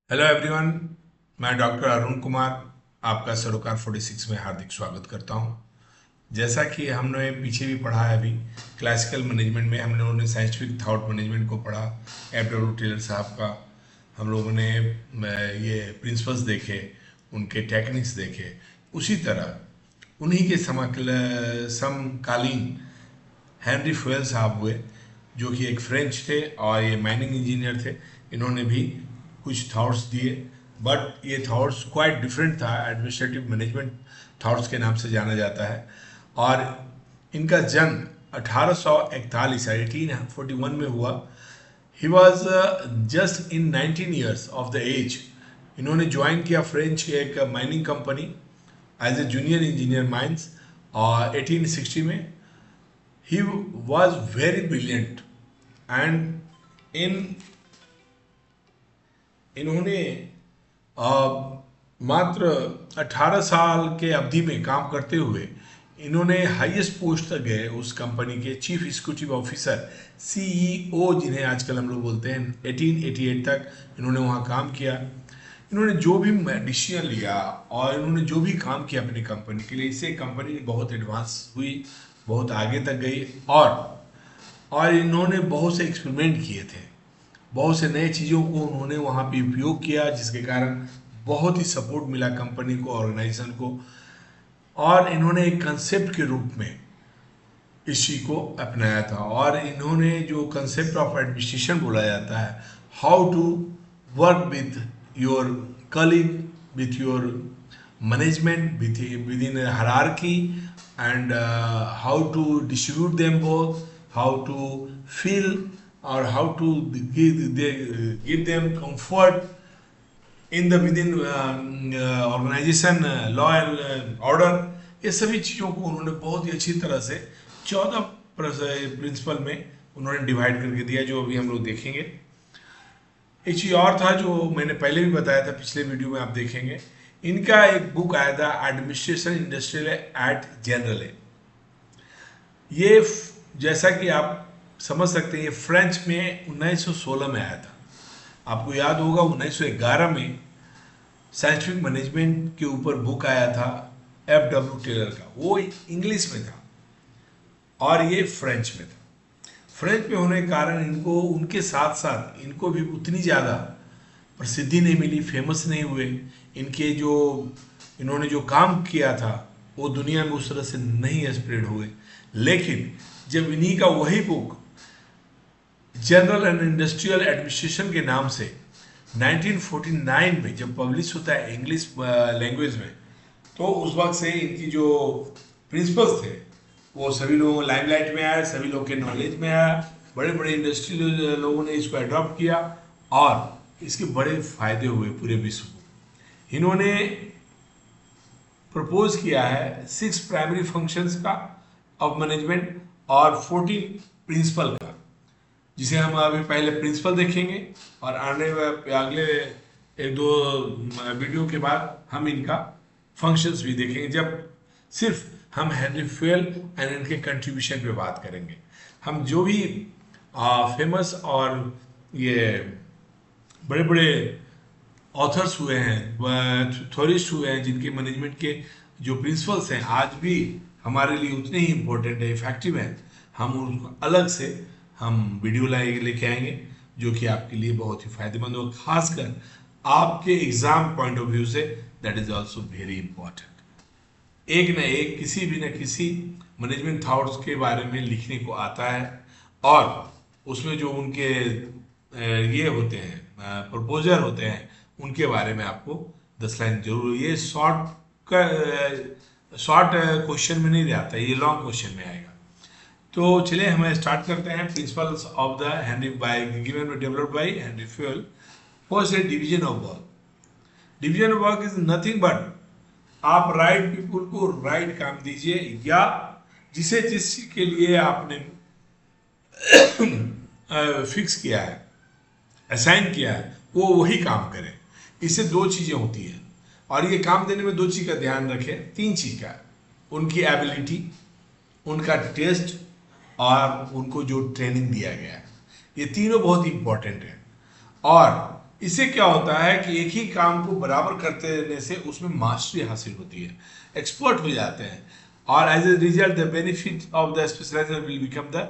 Hello everyone. मैं doctor Arun Kumar आपका सरोकार 46 में हार्दिक स्वागत करता हूं। जैसा कि हमने पीछे भी पढ़ा है, अभी क्लासिकल मैनेजमेंट में हम लोगों ने साइंटिफिक थॉट मैनेजमेंट को पढ़ा, F. W. टेलर साहब का। हम लोगों ने ये प्रिंसिपल्स देखे, उनके टेक्निक्स देखे। उसी तरह उन्हीं के समकालीन हेनरी फ्यूएल साहब हुए, जो कि एक फ्रेंच थे और ये माइनिंग इंजीनियर थे। इन्होंने भी कुछ थॉट्स दिए, बट ये थॉट्स क्वाइट डिफरेंट था। एडमिनिस्ट्रेटिव मैनेजमेंट थॉट्स के नाम से जाना जाता है। और इनका जन्म 1841 1841 में हुआ। He was just in 19 years of the age. इन्होंने ज्वाइन किया फ्रेंच की एक mining company as a junior engineer mines, और 1860 में। He was very brilliant and इन्होंने मात्र 18 साल के अवधि में काम करते हुए इन्होंने हाईएस्ट पोस्ट तक गए उस कंपनी के चीफ एग्जीक्यूटिव ऑफिसर, सीईओ जिन्हें आजकल हम लोग बोलते हैं। 1888 तक इन्होंने वहाँ काम किया। इन्होंने जो भी डिसीजन लिया और इन्होंने जो भी काम किया अपनी कंपनी के लिए, इससे कंपनी बहुत एडवांस हुई, बहुत आगे तक गई। और इन्होंने बहुत से एक्सपेरिमेंट किए थे, बहुत से नए चीज़ों को उन्होंने वहाँ पे उपयोग किया, जिसके कारण बहुत ही सपोर्ट मिला कंपनी को, ऑर्गेनाइजेशन को। और इन्होंने एक कंसेप्ट के रूप में इस चीज़ को अपनाया था। और इन्होंने जो कंसेप्ट ऑफ एडमिनिस्ट्रेशन बोला जाता है, how to work with your colleague, with your management, with in hierarchy, and how to distribute them both, how to feel, or how to give them comfort in the with in organisation, law and order. ये सभी चीज़ों को उन्होंने बहुत ही अच्छी तरह से 14 principal में उन्होंने डिवाइड करके दिया, जो अभी हम लोग देखेंगे। एक चीज़ और था जो मैंने पहले भी बताया था, पिछले वीडियो में आप देखेंगे। इनका एक बुक आया था, एडमिनिस्ट्रेशन इंडस्ट्रियल एट जनरल। ये जैसा कि आप समझ सकते हैं, ये फ्रेंच में 1916 में आया था। आपको याद होगा 1911 में साइंटिफिक मैनेजमेंट के ऊपर बुक आया था F. W. टेलर का, वो इंग्लिश में था और ये फ्रेंच में था। फ्रेंच में होने के कारण इनको, उनके साथ साथ इनको भी उतनी ज़्यादा प्रसिद्धि नहीं मिली, फेमस नहीं हुए। इनके जो इन्होंने जो काम किया था वो दुनिया में उस तरह से नहीं स्प्रेड हुए। लेकिन जब इन्हीं का वही book general and industrial administration के नाम से 1949 में जब पब्लिश होता है इंग्लिश लैंग्वेज में, तो उस वक्त से इनकी जो प्रिंसिपल्स थे वो सभी लोगों लाइमलाइट में आया, सभी लोग के नॉलेज में आया। बड़े बड़े इंडस्ट्रियल लोगों ने इसको अडॉप्ट किया और इसके बड़े फायदे हुए पूरे विश्व को। इन्होंने प्रपोज किया है 6 प्राइमरी फंक्शंस का ऑफ मैनेजमेंट और 14 प्रिंसिपल का, जिसे हम अभी पहले प्रिंसिपल देखेंगे और अगले एक दो वीडियो के बाद हम इनका फंक्शंस भी देखेंगे, जब सिर्फ हम हेनरी फ्यूएल एंड इनके कंट्रीब्यूशन पे बात करेंगे। हम जो भी फेमस और ये बड़े बड़े ऑथर्स हुए हैं, थ्योरिस्ट हुए हैं, जिनके मैनेजमेंट के जो प्रिंसिपल्स हैं आज भी हमारे लिए उतने ही इम्पोर्टेंट है, इफेक्टिव है, हम उनको अलग से हम वीडियो लेके आएंगे, जो कि आपके लिए बहुत ही फायदेमंद हो, खासकर आपके एग्जाम पॉइंट ऑफ व्यू से। That is also very important. एक न एक किसी भी न किसी मैनेजमेंट थॉट्स के बारे में लिखने को आता है, और उसमें जो उनके ये होते हैं, प्रपोजर होते हैं, उनके बारे में आपको 10 लाइन जरूर। ये शॉर्ट क्वेश्चन में नहीं आता, ये लॉन्ग क्वेश्चन में आएगा। तो चलिए हम स्टार्ट करते हैं। Principles of the Henri by given developed by Henri Fayol. First है division of work. Division of work is nothing but आप राइट पीपुल को राइट काम दीजिए, या जिसे जिस के लिए आपने फिक्स किया है, असाइन किया है, वो वही काम करे। इससे 2 चीज़ें होती हैं, और ये काम देने में 2 चीज़ का ध्यान रखें, 3 चीज़ का। उनकी एबिलिटी, उनका टेस्ट, और उनको जो ट्रेनिंग दिया गया है, ये तीनों बहुत इंपॉर्टेंट है। और इससे क्या होता है कि एक ही काम को बराबर करते रहने से उसमें मास्टरी हासिल होती है, एक्सपर्ट हो जाते हैं, और as a result the benefit of the specialiser will become the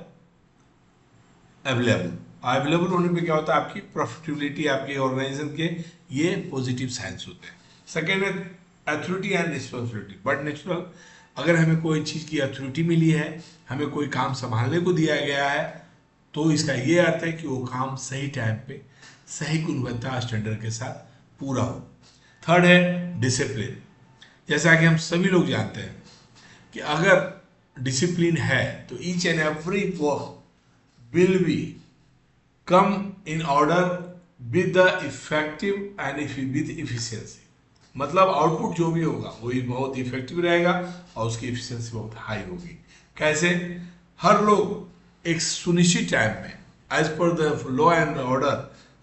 available. Available होने पे क्या होता है, आपकी प्रॉफिटेबिलिटी, आपके ऑर्गेनाइजेशन के ये पॉजिटिव साइंस होते हैं। सेकेंड है authority and responsibility, but natural. अगर हमें कोई चीज़ की अथॉरिटी मिली है, हमें कोई काम संभालने को दिया गया है, तो इसका ये अर्थ है कि वो काम सही टाइम पे सही गुणवत्ता स्टैंडर्ड के साथ पूरा हो। थर्ड है डिसिप्लिन। जैसा कि हम सभी लोग जानते हैं कि अगर डिसिप्लिन है तो each and every work will be come in order with the effective and with efficiency। मतलब आउटपुट जो भी होगा वही बहुत इफेक्टिव रहेगा और उसकी एफिशिएंसी बहुत हाई होगी। कैसे? हर लोग एक सुनिश्चित टाइम में as per the law and order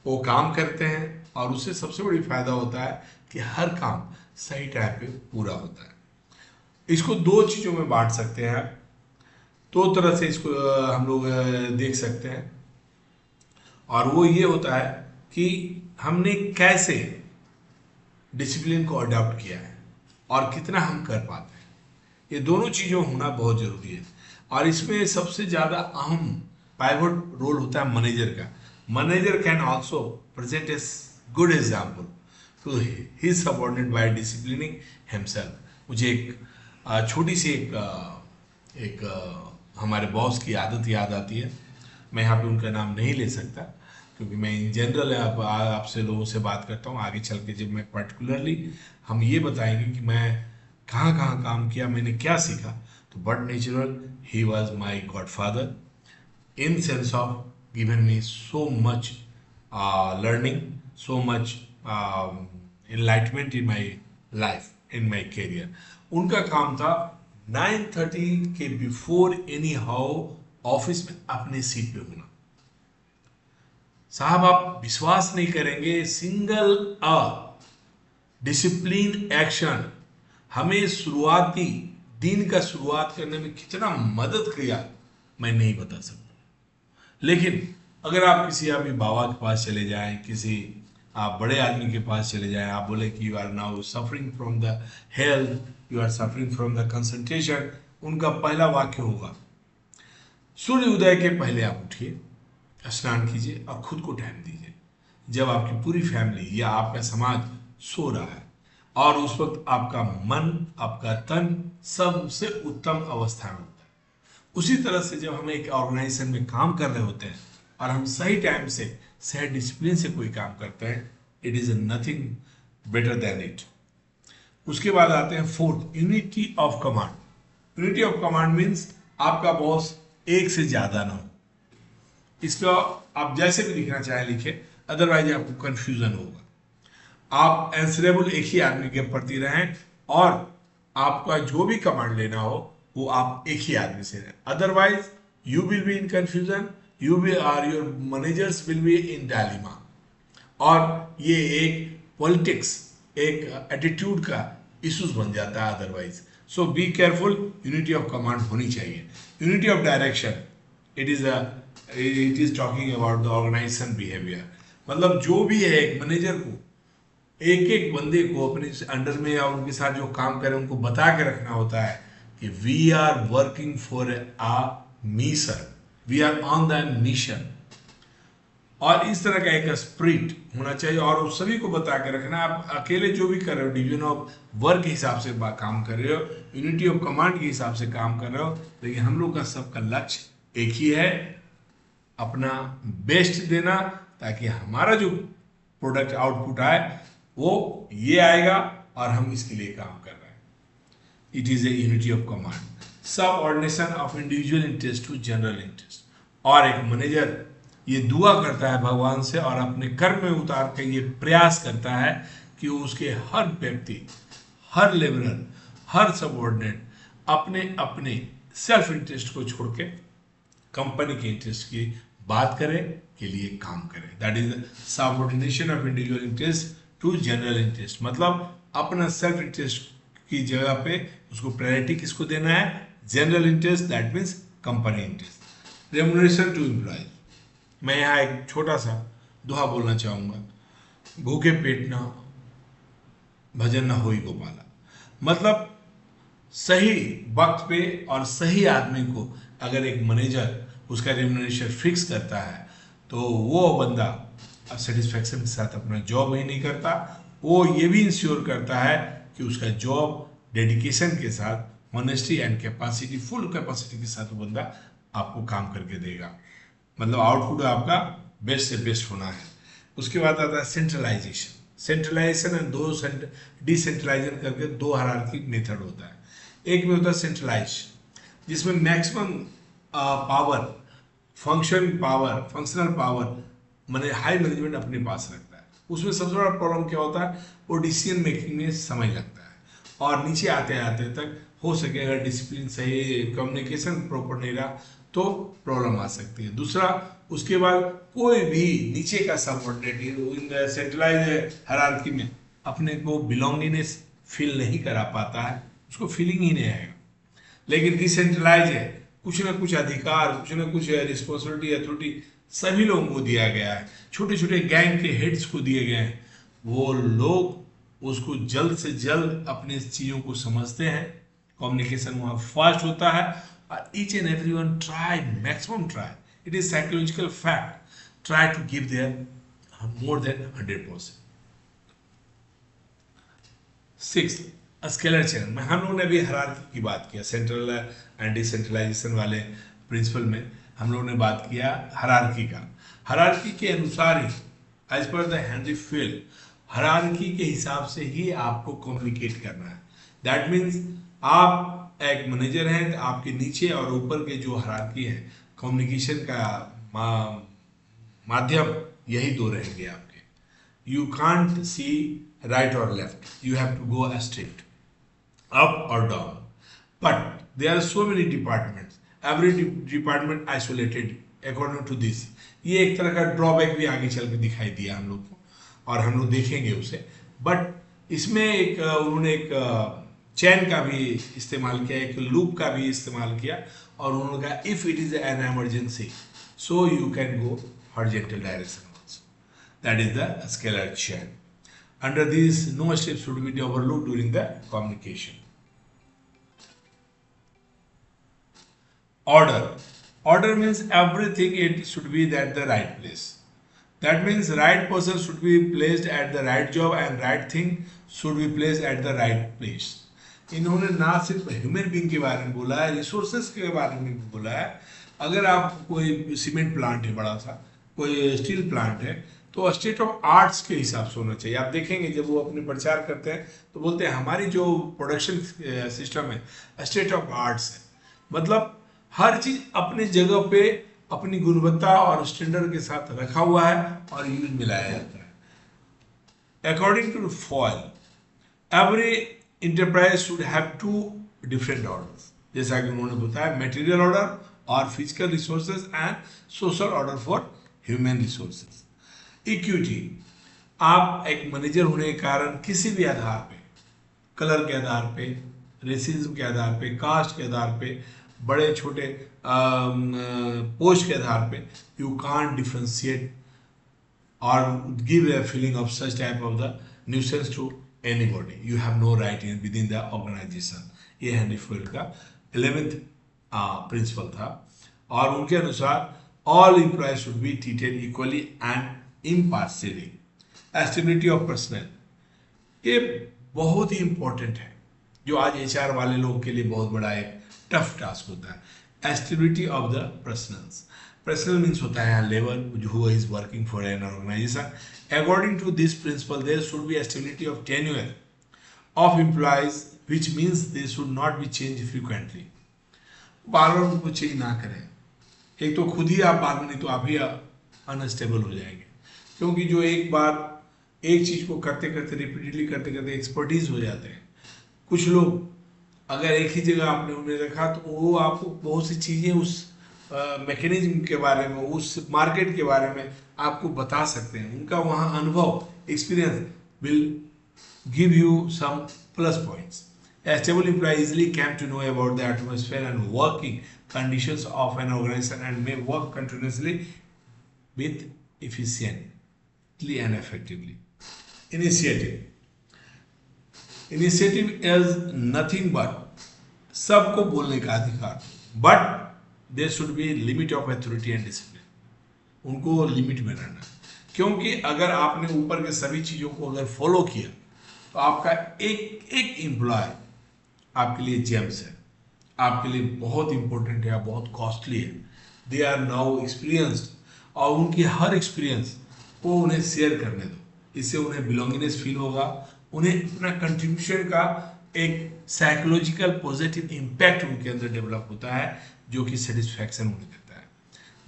वो काम करते हैं, और उससे सबसे बड़ी फायदा होता है कि हर काम सही टाइम पे पूरा होता है। इसको दो चीज़ों में बांट सकते हैं, दो तरह से इसको हम लोग देख सकते हैं, और वो ये होता है कि हमने कैसे डिसिप्लिन को अडॉप्ट किया है और कितना हम कर पाते हैं। ये दोनों चीज़ों होना बहुत ज़रूरी है, और इसमें सबसे ज़्यादा अहम पाइवट रोल होता है मैनेजर का। Manager can also present a good example to his subordinate by disciplining himself. मुझे एक छोटी सी एक हमारे बॉस की आदत याद आती है। मैं यहाँ पे उनका नाम नहीं ले सकता क्योंकि मैं इन जनरल आपसे लोगों से बात करता हूँ। आगे चल के जब मैं पर्टिकुलरली हम ये बताएंगे कि मैं कहाँ कहाँ काम किया, मैंने क्या सीखा, तो but natural he was my God father in sense of given me so much learning, so much enlightenment in my life, in my career. उनका काम था 9:30 के बिफोर एनी हाउ ऑफिस में अपने सीट पे होना। साहब आप विश्वास नहीं करेंगे, सिंगल डिसिप्लिन एक्शन हमें शुरुआती दिन का शुरुआत करने में कितना मदद किया मैं नहीं बता सकता। लेकिन अगर आप किसी अभी बाबा के पास चले जाएं, किसी आप बड़े आदमी के पास चले जाएं, आप बोले कि you are now suffering from the health, you are suffering from the concentration, उनका पहला वाक्य होगा सूर्य उदय के पहले आप उठिए, स्नान कीजिए और खुद को टाइम दीजिए। जब आपकी पूरी फैमिली या आपका समाज सो रहा है और उस वक्त आपका मन, आपका तन सबसे उत्तम अवस्था में होता है। उसी तरह से जब हम एक ऑर्गेनाइजेशन में काम कर रहे होते हैं और हम सही टाइम से सही डिसिप्लिन से कोई काम करते हैं, it is nothing better than it. उसके बाद आते हैं fourth, unity of command. Unity of command means आपका बॉस एक से ज्यादा ना हो। इसका आप जैसे भी लिखना चाहे लिखे, अदरवाइज आपको कंफ्यूजन होगा। आप आंसरेबल एक ही आदमी के प्रति रहें और आपका जो भी कमांड लेना हो वो आप एक ही आदमी से रहें, otherwise you will be in confusion, you will are your managers will be in dilemma. और ये एक पॉलिटिक्स, एक एटीट्यूड का इश्यूज बन जाता है otherwise. So be careful, unity of command होनी चाहिए। Unity of direction, it is talking about the organisation behaviour. मतलब जो भी है एक मैनेजर को एक एक बंदे को अपने अंडर में या उनके साथ जो काम करें उनको बता के रखना होता है कि we are working for a mission, we are on the mission. और इस तरह का एक स्पिरिट होना चाहिए और उस सभी को बता के रखना। आप अकेले जो भी कर रहे हो, डिवीजन ऑफ वर्क के हिसाब से काम कर रहे हो, यूनिटी ऑफ कमांड के हिसाब से काम कर रहे हो, लेकिन हम लोग का सबका लक्ष्य एक ही है, अपना बेस्ट देना, ताकि हमारा जो प्रोडक्ट आउटपुट आए वो ये आएगा और हम इसके लिए काम कर रहे हैं। It is a unity of command. Subordination of individual interest to general interest. और एक मैनेजर ये दुआ करता है भगवान से और अपने कर्म में उतार के ये प्रयास करता है कि उसके हर व्यक्ति, हर लेबरर, हर सबऑर्डिनेट अपने अपने सेल्फ इंटरेस्ट को छोड़ के कंपनी के इंटरेस्ट की बात करे के लिए काम करे। That is subordination of individual interest to general interest. मतलब अपना सेल्फ इंटरेस्ट की जगह पे उसको प्रायोरिटी किसको देना है? General interest, that means company interest. Remuneration to employ. मैं यहाँ एक छोटा सा दोहा बोलना चाहूँगा। भूखे पेट ना भजन न होई गोपाला। मतलब सही वक्त पे और सही आदमी को अगर एक मैनेजर उसका रेम्युनरेशन फिक्स करता है तो वो बंदा सेटिस्फेक्शन के साथ अपना जॉब ही नहीं करता, वो ये भी इंश्योर करता है कि उसका जॉब डेडिकेशन के साथ honesty and capacity, full capacity के साथ वो बंदा आपको काम करके देगा। मतलब आउटपुट आपका बेस्ट से बेस्ट होना है। उसके बाद आता है सेंट्रलाइजेशन। सेंट्रलाइजेशन एंड दो डिसेंट्रलाइजेशन करके दो हायरार्की मेथड होता है। एक में होता है सेंट्रलाइज, जिसमें मैक्सिमम पावर, फंक्शनल पावर मैंने हाई मैनेजमेंट अपने पास रखता है। उसमें सबसे बड़ा प्रॉब्लम क्या होता है, वो डिसीजन मेकिंग में समय लगता है और नीचे आते आते तक हो सके अगर डिसिप्लिन सही, कम्युनिकेशन प्रॉपर नहीं रहा तो प्रॉब्लम आ सकती है। दूसरा, उसके बाद कोई भी नीचे का सबऑर्डिनेट इन सेंट्रलाइज हायरार्की में अपने को बिलोंगिंगनेस फील नहीं करा पाता है, उसको फीलिंग ही नहीं आएगा। लेकिन डिसेंट्रलाइज है, कुछ ना कुछ अधिकार, कुछ ना कुछ रिस्पॉन्सिबिलिटी, अथॉरिटी सभी लोगों को दिया गया है, छोटे छोटे गैंग के हेड्स को दिए गए हैं। वो लोग उसको जल्द से जल्द अपनी चीज़ों को समझते हैं, कम्युनिकेशन वहाँ फास्ट होता है और each and every one try, maximum try, it is psychological fact, try to give their more than 100%। Six, scalar channel में हम लोगों ने अभी हायरार्की की बात किया, सेंट्रल एंड डिसेंट्रलाइजेशन वाले प्रिंसिपल में हम लोगों ने बात किया हायरार्की का। हायरार्की के अनुसार ही, as per the Henri Fayol, hierarchy के हिसाब से ही आपको कम्युनिकेट करना है। दैट मीन्स आप एक मैनेजर हैं तो आपके नीचे और ऊपर के जो हायरार्की है, कम्युनिकेशन का माध्यम यही दो रहेंगे आपके। You can't see right or left, you have to go straight, up or down. But there are so many departments, every department isolated according to this. ये एक तरह का ड्रॉबैक भी आगे चल के दिखाई दिया हम लोग को और हम लोग देखेंगे उसे। बट इसमें एक उन्होंने एक चैन का भी इस्तेमाल किया, एक लूप का भी इस्तेमाल किया और उन्होंने कहा if it is an emergency so you can go horizontal direction also, that is the scalar chain. Under these, no steps should be overlooked during the communication. Order. Order means everything it should be at the right place. That means right person should be placed at the right job and right thing should be placed at the right place. इन्होंने ना सिर्फ human being के बारे में बोला है, resources के बारे में भी बोला है। अगर आप कोई सीमेंट प्लांट है बड़ा सा, कोई स्टील प्लांट है, तो स्टेट ऑफ आर्ट्स के हिसाब से होना चाहिए। आप देखेंगे जब वो अपने प्रचार करते हैं तो बोलते हैं हमारी जो प्रोडक्शन सिस्टम है स्टेट ऑफ आर्ट्स है, मतलब हर चीज अपनी जगह पे अपनी गुणवत्ता और स्टैंडर्ड के साथ रखा हुआ है और यूज मिलाया जाता है। According to Fayol, every enterprise should have two different orders, जैसा कि उन्होंने बताया, मटेरियल ऑर्डर और physical resources and social order for human resources. Equity, आप एक मैनेजर होने के कारण किसी भी आधार पे, कलर के आधार पे, रेसिज्म के आधार पे, कास्ट के आधार पे, बड़े छोटे पोस्ट के आधार पे, यू कांट डिफ्रेंशिएट और give a feeling of such type of the nuisance to anybody, you have no right in with in the organisation. ये हेनरी फील्ड का 11th प्रिंसिपल था और उनके अनुसार all employees should be treated equally and impartially. Stability of personnel, ये बहुत ही important है, जो आज एचआर वाले लोगों के लिए बहुत बड़ा एक टफ टास्क होता है। Stability of the personals. Personal means होता है labour who is working for an organization. According to this principle, there should be a stability of tenure of employees, which means they should not be changed frequently. बार बार उनको change ना करें, एक तो खुद ही आप बार बार, नहीं तो आप ही अनस्टेबल हो जाएंगे, क्योंकि जो एक बार एक चीज को करते करते रिपीटेडली करते करते एक्सपर्टीज हो जाते हैं। कुछ लोग अगर एक ही जगह आपने उन्हें रखा तो वो आपको बहुत सी चीजें उस मैकेनिज्म के बारे में, उस मार्केट के बारे में आपको बता सकते हैं। उनका वहाँ अनुभव, experience will give you some plus points. A stable employee easily came to know about the atmosphere and working conditions of an organization and may work continuously with efficiently and effectively. Initiative initiative is nothing but सबको बोलने का अधिकार, but there should be limit of authority and discipline. उनको limit में रहना, क्योंकि अगर आपने ऊपर के सभी चीज़ों को अगर फॉलो किया तो आपका एक एक एम्प्लॉय आपके लिए जेम्स है, आपके लिए बहुत इंपॉर्टेंट है, बहुत कॉस्टली है। दे आर नाउ एक्सपीरियंस्ड, और उनकी हर एक्सपीरियंस को उन्हें शेयर करने दो, इससे उन्हें बिलोंगिंगनेस फील होगा, उन्हें अपना कंट्रीब्यूशन का एक साइकोलॉजिकल पॉजिटिव इम्पैक्ट उनके अंदर डेवलप होता है, जो कि सेटिस्फैक्शन उन्हें देता है।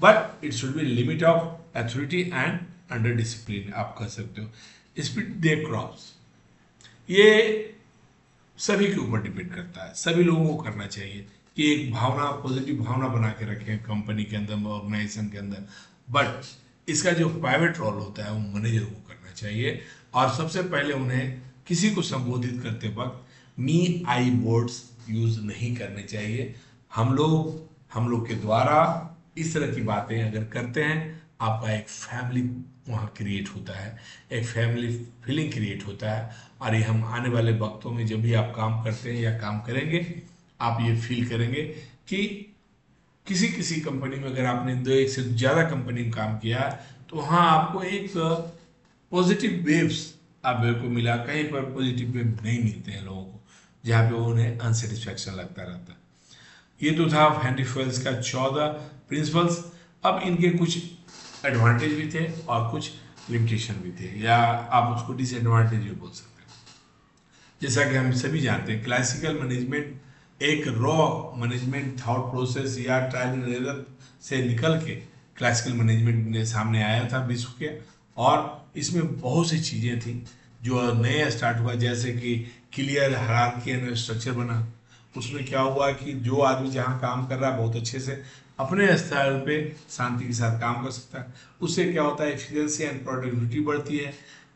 But it should be limit of authority and under discipline, आप कह सकते हो। स्पीड दे क्रॉस, ये सभी के ऊपर डिपेंड करता है, सभी लोगों को करना चाहिए कि एक भावना, पॉजिटिव भावना बना के रखें कंपनी के अंदर, ऑर्गेनाइजेशन के अंदर। बट इसका जो प्राइवेट रोल होता है वो मैनेजर को करना चाहिए, और सबसे पहले उन्हें किसी को संबोधित करते वक्त मी आई वर्ड्स यूज नहीं करने चाहिए। हम लोग के द्वारा इस तरह की बातें अगर करते हैं, आपका एक फैमिली वहाँ क्रिएट होता है, एक फैमिली फीलिंग क्रिएट होता है, और ये हम आने वाले वक्तों में जब भी आप काम करते हैं या काम करेंगे, आप ये फील करेंगे कि किसी कंपनी में अगर आपने 2 से ज़्यादा कंपनी में काम किया तो वहाँ आपको एक पॉजिटिव वेव्स आपको मिला। कहीं पर पॉजिटिव वेव नहीं मिलते हैं लोगों को, जहाँ पे उन्हें अनसेटिस्फैक्शन लगता रहता है। ये तो था हेनरी फुएल्स का 14 प्रिंसिपल्स। अब इनके कुछ एडवांटेज भी थे और कुछ लिमिटेशन भी थे, या आप उसको डिसएडवांटेज भी बोल सकते हैं। जैसा कि हम सभी जानते हैं, क्लासिकल मैनेजमेंट एक रॉ मैनेजमेंट थॉट प्रोसेस या ट्रायल एंड एरर से निकल के क्लासिकल मैनेजमेंट ने सामने आया था विश्व के, और इसमें बहुत सी चीज़ें थी जो नया स्टार्ट हुआ, जैसे कि क्लियर हायरार्की एंड स्ट्रक्चर बना। उसमें क्या हुआ कि जो आदमी जहाँ काम कर रहा है बहुत अच्छे से अपने स्तर पे शांति के साथ काम कर सकता है। उससे क्या होता है, एफिशिएंसी एंड प्रोडक्टिविटी बढ़ती है।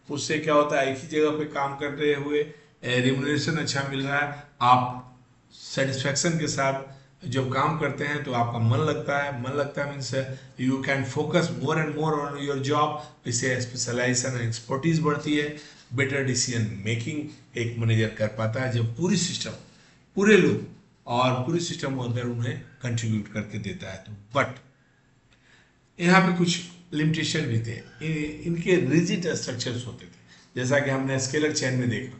उससे क्या होता है, एक ही जगह पे काम करते हुए रिम्यूनरेशन अच्छा मिल रहा है, आप सेटिस्फैक्शन के साथ जब काम करते हैं तो आपका मन लगता है। मन लगता है means you can focus more and more on your job. इससे स्पेशलाइजेशन एंड एक्सपर्टीज बढ़ती है। बेटर डिसीजन मेकिंग एक मैनेजर कर पाता है जब पूरी सिस्टम, पूरे लोग और पूरी सिस्टम अगर उन्हें कंट्रीब्यूट करके देता है तो। बट यहाँ पे कुछ लिमिटेशन भी थे, इनके रिजिड स्ट्रक्चर्स होते थे, जैसा कि हमने स्केलर चेन में देखा।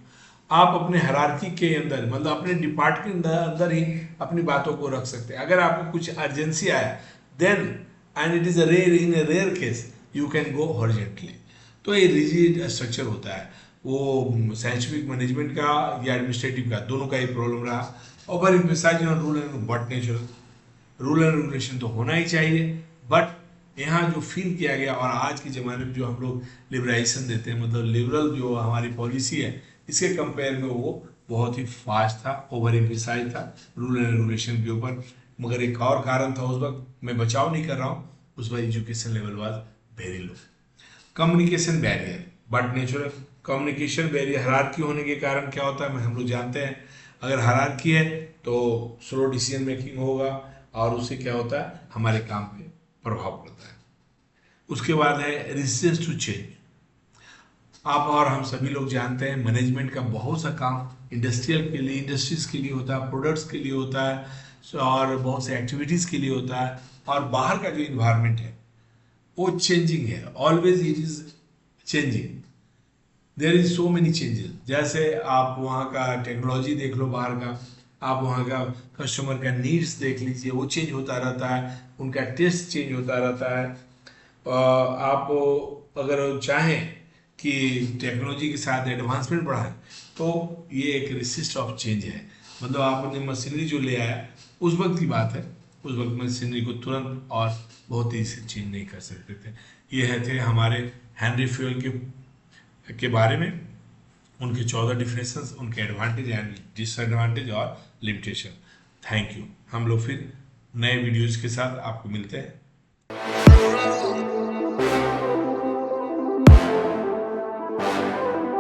आप अपने हायरार्की के अंदर, मतलब अपने डिपार्टमेंट के अंदर ही अपनी बातों को रख सकते हैं। अगर आपको कुछ अर्जेंसी आया then, and it is a rare, in a rare case you can go horizontally. तो ये रिजिड स्ट्रक्चर होता है, वो साइंटिफिक मैनेजमेंट का या एडमिनिस्ट्रेटिव का, दोनों का ही प्रॉब्लम रहा। Over emphasise on rule and but natural, rule and regulation तो होना ही चाहिए, बट यहाँ जो फील किया गया, और आज के ज़माने में जो हम लोग लिबराइजेशन देते हैं, मतलब लिबरल जो हमारी पॉलिसी है, इसके कंपेयर में वो बहुत ही फास्ट था, ओवर एम्फसाइज था रूल एंड रेगुलेशन के ऊपर। मगर एक और कारण था उस वक्त, मैं बचाव नहीं कर रहा हूँ, उस वक्त education level was very low. Communication barrier but natural, communication barrier hierarchy होने के कारण क्या होता है हम लोग जानते हैं। अगर हायरार्की है तो स्लो डिसीजन मेकिंग होगा, और उससे क्या होता है हमारे काम पे प्रभाव पड़ता है। उसके बाद है रेजिस्टेंस टू चेंज। आप और हम सभी लोग जानते हैं मैनेजमेंट का बहुत सा काम इंडस्ट्रियल के लिए, इंडस्ट्रीज के लिए होता है, प्रोडक्ट्स के लिए होता है, और बहुत से एक्टिविटीज़ के लिए होता है। और बाहर का जो इन्वायरमेंट है वो चेंजिंग है, always it is changing, there is so many changes. जैसे आप वहाँ का टेक्नोलॉजी देख लो, बाहर का, आप वहाँ का कस्टमर का नीड्स देख लीजिए, वो चेंज होता रहता है, उनका टेस्ट चेंज होता रहता है। आप अगर चाहें कि टेक्नोलॉजी के साथ एडवांसमेंट बढ़ाएं तो ये एक रेसिस्ट ऑफ चेंज है। मतलब आपने मशीनरी जो ले आया उस वक्त की बात है, उस वक्त मशीनरी को तुरंत और बहुत तेजी से चेंज नहीं कर सकते थे। ये है थे हमारे हेनरी फ्यूएल के बारे में, उनके 14 डिफरेंसेस, उनके एडवांटेज एंड डिसएडवांटेज और लिमिटेशन। Thank you. हम लोग फिर नए वीडियोज़ के साथ आपको मिलते हैं।